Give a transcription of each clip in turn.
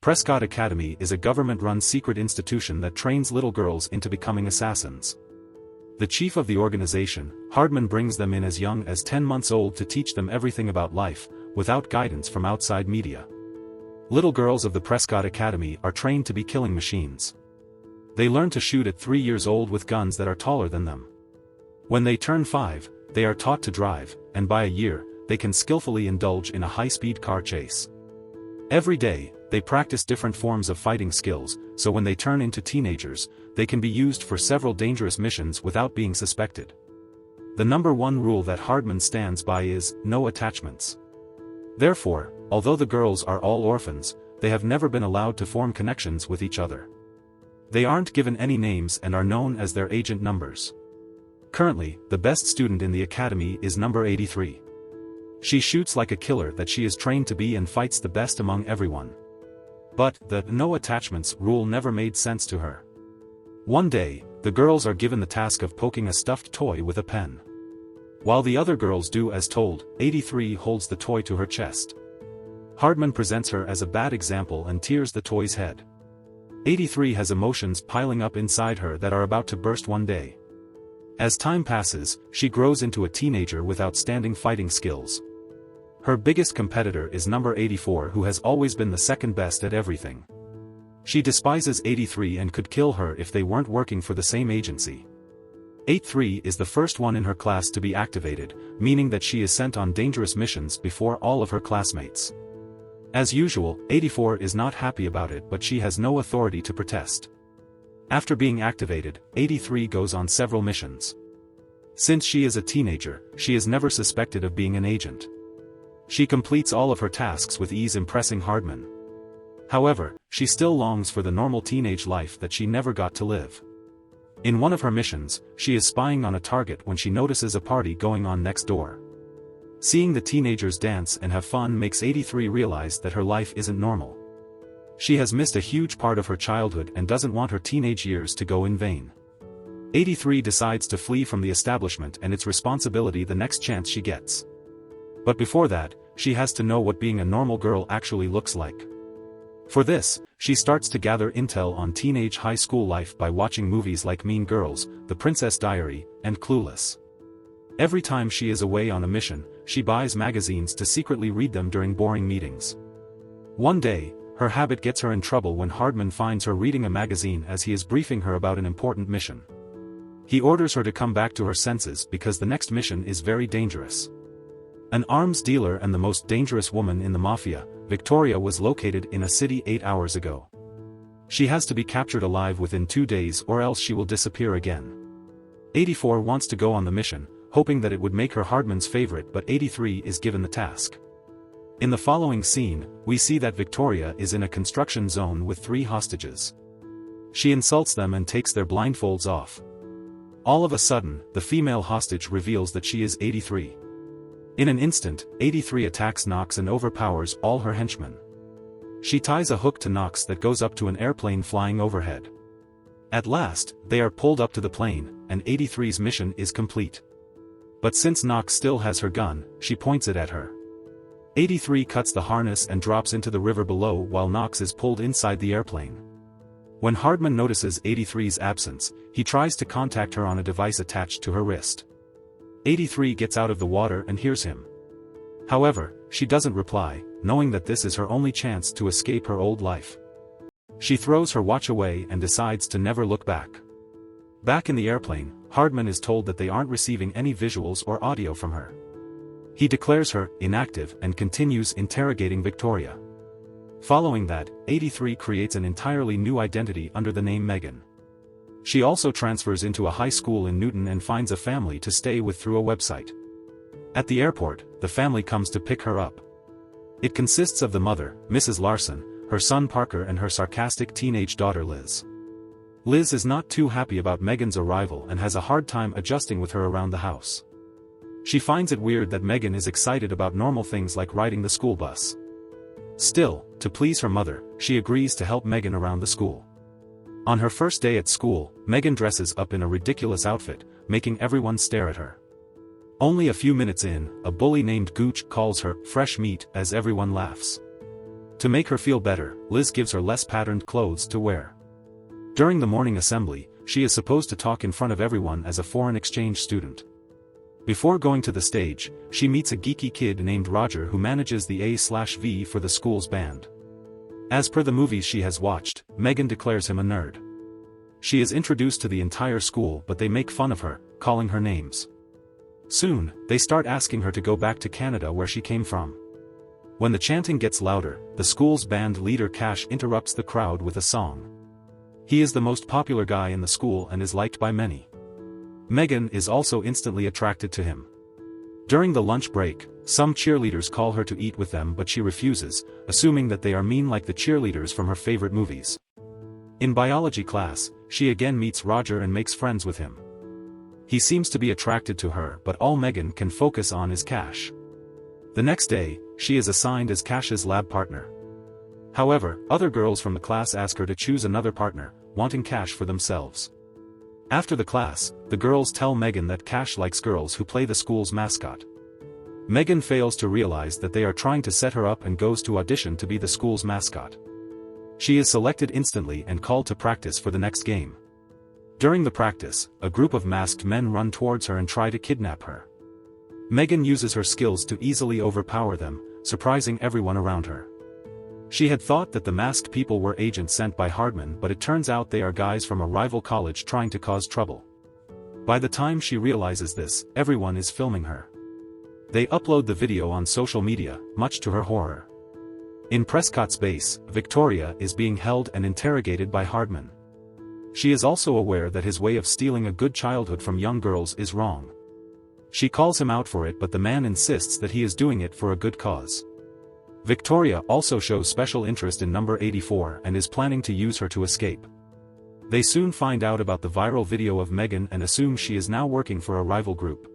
Prescott Academy is a government-run secret institution that trains little girls into becoming assassins. The chief of the organization, Hardman, brings them in as young as 10 months old to teach them everything about life, without guidance from outside media. Little girls of the Prescott Academy are trained to be killing machines. They learn to shoot at 3 years old with guns that are taller than them. When they turn 5, they are taught to drive, and by a year, they can skillfully indulge in a high-speed car chase. Every day, they practice different forms of fighting skills, so when they turn into teenagers, they can be used for several dangerous missions without being suspected. The number one rule that Hardman stands by is, no attachments. Therefore, although the girls are all orphans, they have never been allowed to form connections with each other. They aren't given any names and are known as their agent numbers. Currently, the best student in the academy is number 83. She shoots like a killer that she is trained to be and fights the best among everyone. But, the no attachments rule never made sense to her. One day, the girls are given the task of poking a stuffed toy with a pen. While the other girls do as told, 83 holds the toy to her chest. Hardman presents her as a bad example and tears the toy's head. 83 has emotions piling up inside her that are about to burst one day. As time passes, she grows into a teenager with outstanding fighting skills. Her biggest competitor is number 84, who has always been the second best at everything. She despises 83 and could kill her if they weren't working for the same agency. 83 is the first one in her class to be activated, meaning that she is sent on dangerous missions before all of her classmates. As usual, 84 is not happy about it, but she has no authority to protest. After being activated, 83 goes on several missions. Since she is a teenager, she is never suspected of being an agent. She completes all of her tasks with ease, impressing Hardman. However, she still longs for the normal teenage life that she never got to live. In one of her missions, she is spying on a target when she notices a party going on next door. Seeing the teenagers dance and have fun makes 83 realize that her life isn't normal. She has missed a huge part of her childhood and doesn't want her teenage years to go in vain. 83 decides to flee from the establishment and its responsibility the next chance she gets. But before that, she has to know what being a normal girl actually looks like. For this, she starts to gather intel on teenage high school life by watching movies like Mean Girls, The Princess Diary, and Clueless. Every time she is away on a mission, she buys magazines to secretly read them during boring meetings. One day, her habit gets her in trouble when Hardman finds her reading a magazine as he is briefing her about an important mission. He orders her to come back to her senses because the next mission is very dangerous. An arms dealer and the most dangerous woman in the mafia, Victoria, was located in a city 8 hours ago. She has to be captured alive within 2 days or else she will disappear again. 84 wants to go on the mission, hoping that it would make her Hardman's favorite, but 83 is given the task. In the following scene, we see that Victoria is in a construction zone with 3 hostages. She insults them and takes their blindfolds off. All of a sudden, the female hostage reveals that she is 83. In an instant, 83 attacks Knox and overpowers all her henchmen. She ties a hook to Knox that goes up to an airplane flying overhead. At last, they are pulled up to the plane, and 83's mission is complete. But since Knox still has her gun, she points it at her. 83 cuts the harness and drops into the river below while Knox is pulled inside the airplane. When Hardman notices 83's absence, he tries to contact her on a device attached to her wrist. 83 gets out of the water and hears him. However, she doesn't reply, knowing that this is her only chance to escape her old life. She throws her watch away and decides to never look back. Back in the airplane, Hardman is told that they aren't receiving any visuals or audio from her. He declares her inactive and continues interrogating Victoria. Following that, 83 creates an entirely new identity under the name Megan. She also transfers into a high school in Newton and finds a family to stay with through a website. At the airport, the family comes to pick her up. It consists of the mother, Mrs. Larson, her son Parker, and her sarcastic teenage daughter Liz. Liz is not too happy about Megan's arrival and has a hard time adjusting with her around the house. She finds it weird that Megan is excited about normal things like riding the school bus. Still, to please her mother, she agrees to help Megan around the school. On her first day at school, Megan dresses up in a ridiculous outfit, making everyone stare at her. Only a few minutes in, a bully named Gooch calls her fresh meat as everyone laughs. To make her feel better, Liz gives her less patterned clothes to wear. During the morning assembly, she is supposed to talk in front of everyone as a foreign exchange student. Before going to the stage, she meets a geeky kid named Roger who manages the A/V for the school's band. As per the movies she has watched, Megan declares him a nerd. She is introduced to the entire school but they make fun of her, calling her names. Soon, they start asking her to go back to Canada where she came from. When the chanting gets louder, the school's band leader Cash interrupts the crowd with a song. He is the most popular guy in the school and is liked by many. Megan is also instantly attracted to him. During the lunch break, some cheerleaders call her to eat with them but she refuses, assuming that they are mean like the cheerleaders from her favorite movies. In biology class, she again meets Roger and makes friends with him. He seems to be attracted to her but all Megan can focus on is Cash. The next day, she is assigned as Cash's lab partner. However, other girls from the class ask her to choose another partner, wanting Cash for themselves. After the class, the girls tell Megan that Cash likes girls who play the school's mascot. Megan fails to realize that they are trying to set her up and goes to audition to be the school's mascot. She is selected instantly and called to practice for the next game. During the practice, a group of masked men run towards her and try to kidnap her. Megan uses her skills to easily overpower them, surprising everyone around her. She had thought that the masked people were agents sent by Hardman but it turns out they are guys from a rival college trying to cause trouble. By the time she realizes this, everyone is filming her. They upload the video on social media, much to her horror. In Prescott's base, Victoria is being held and interrogated by Hardman. She is also aware that his way of stealing a good childhood from young girls is wrong. She calls him out for it but the man insists that he is doing it for a good cause. Victoria also shows special interest in number 84 and is planning to use her to escape. They soon find out about the viral video of Megan and assume she is now working for a rival group.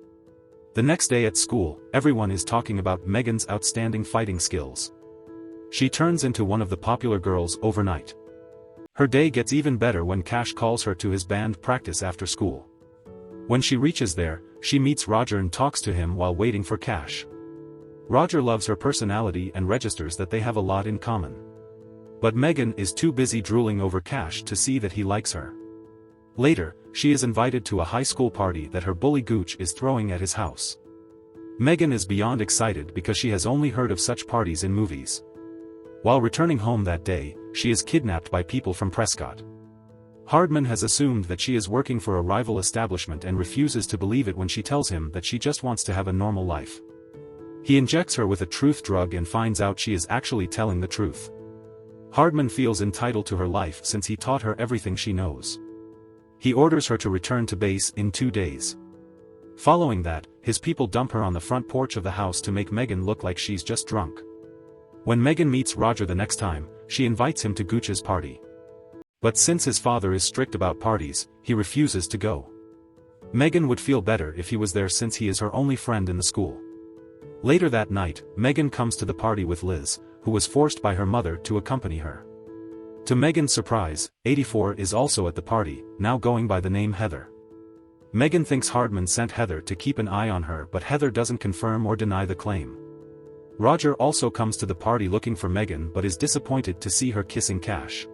The next day at school, everyone is talking about Megan's outstanding fighting skills. She turns into one of the popular girls overnight. Her day gets even better when Cash calls her to his band practice after school. When she reaches there, she meets Roger and talks to him while waiting for Cash. Roger loves her personality and registers that they have a lot in common. But Megan is too busy drooling over Cash to see that he likes her. Later, she is invited to a high school party that her bully Gooch is throwing at his house. Megan is beyond excited because she has only heard of such parties in movies. While returning home that day, she is kidnapped by people from Prescott. Hardman has assumed that she is working for a rival establishment and refuses to believe it when she tells him that she just wants to have a normal life. He injects her with a truth drug and finds out she is actually telling the truth. Hardman feels entitled to her life since he taught her everything she knows. He orders her to return to base in 2 days. Following that, his people dump her on the front porch of the house to make Megan look like she's just drunk. When Megan meets Roger the next time, she invites him to Gooch's party. But since his father is strict about parties, he refuses to go. Megan would feel better if he was there since he is her only friend in the school. Later that night, Megan comes to the party with Liz, who was forced by her mother to accompany her. To Megan's surprise, 84 is also at the party, now going by the name Heather. Megan thinks Hardman sent Heather to keep an eye on her but Heather doesn't confirm or deny the claim. Roger also comes to the party looking for Megan but is disappointed to see her kissing Cash.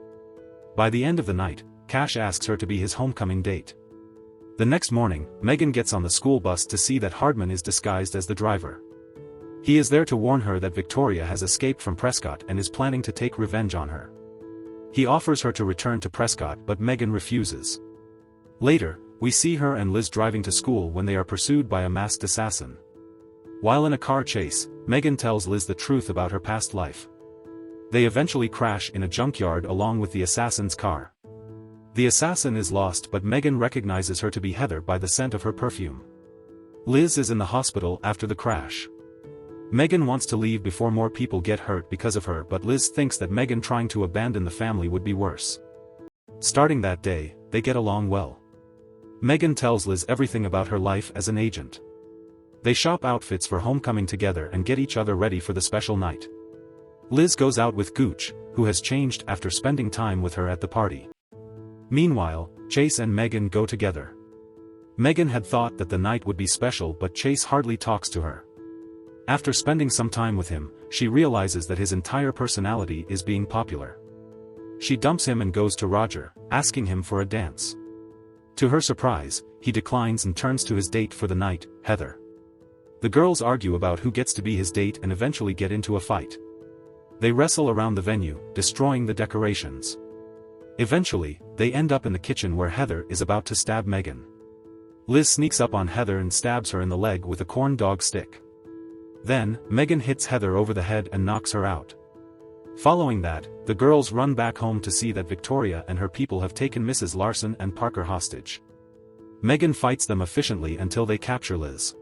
By the end of the night, Cash asks her to be his homecoming date. The next morning, Megan gets on the school bus to see that Hardman is disguised as the driver. He is there to warn her that Victoria has escaped from Prescott and is planning to take revenge on her. He offers her to return to Prescott but Megan refuses. Later, we see her and Liz driving to school when they are pursued by a masked assassin. While in a car chase, Megan tells Liz the truth about her past life. They eventually crash in a junkyard along with the assassin's car. The assassin is lost but Megan recognizes her to be Heather by the scent of her perfume. Liz is in the hospital after the crash. Megan wants to leave before more people get hurt because of her but Liz thinks that Megan trying to abandon the family would be worse. Starting that day, they get along well. Megan tells Liz everything about her life as an agent. They shop outfits for homecoming together and get each other ready for the special night. Liz goes out with Gooch, who has changed after spending time with her at the party. Meanwhile, Chase and Megan go together. Megan had thought that the night would be special but Chase hardly talks to her. After spending some time with him, she realizes that his entire personality is being popular. She dumps him and goes to Roger, asking him for a dance. To her surprise, he declines and turns to his date for the night, Heather. The girls argue about who gets to be his date and eventually get into a fight. They wrestle around the venue, destroying the decorations. Eventually, they end up in the kitchen where Heather is about to stab Megan. Liz sneaks up on Heather and stabs her in the leg with a corn dog stick. Then, Megan hits Heather over the head and knocks her out. Following that, the girls run back home to see that Victoria and her people have taken Mrs. Larson and Parker hostage. Megan fights them efficiently until they capture Liz.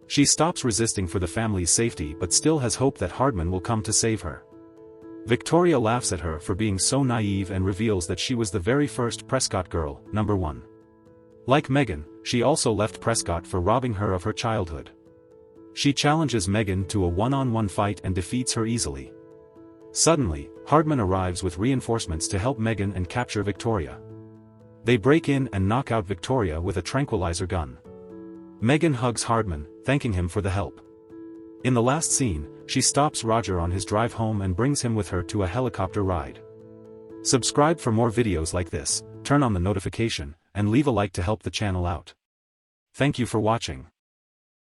She stops resisting for the family's safety but still has hope that Hardman will come to save her. Victoria laughs at her for being so naive and reveals that she was the very first Prescott girl, number 1. Like Megan, she also left Prescott for robbing her of her childhood. She challenges Megan to a one-on-one fight and defeats her easily. Suddenly, Hardman arrives with reinforcements to help Megan and capture Victoria. They break in and knock out Victoria with a tranquilizer gun. Megan hugs Hardman, thanking him for the help. In the last scene, she stops Roger on his drive home and brings him with her to a helicopter ride. Subscribe for more videos like this, turn on the notification, and leave a like to help the channel out. Thank you for watching.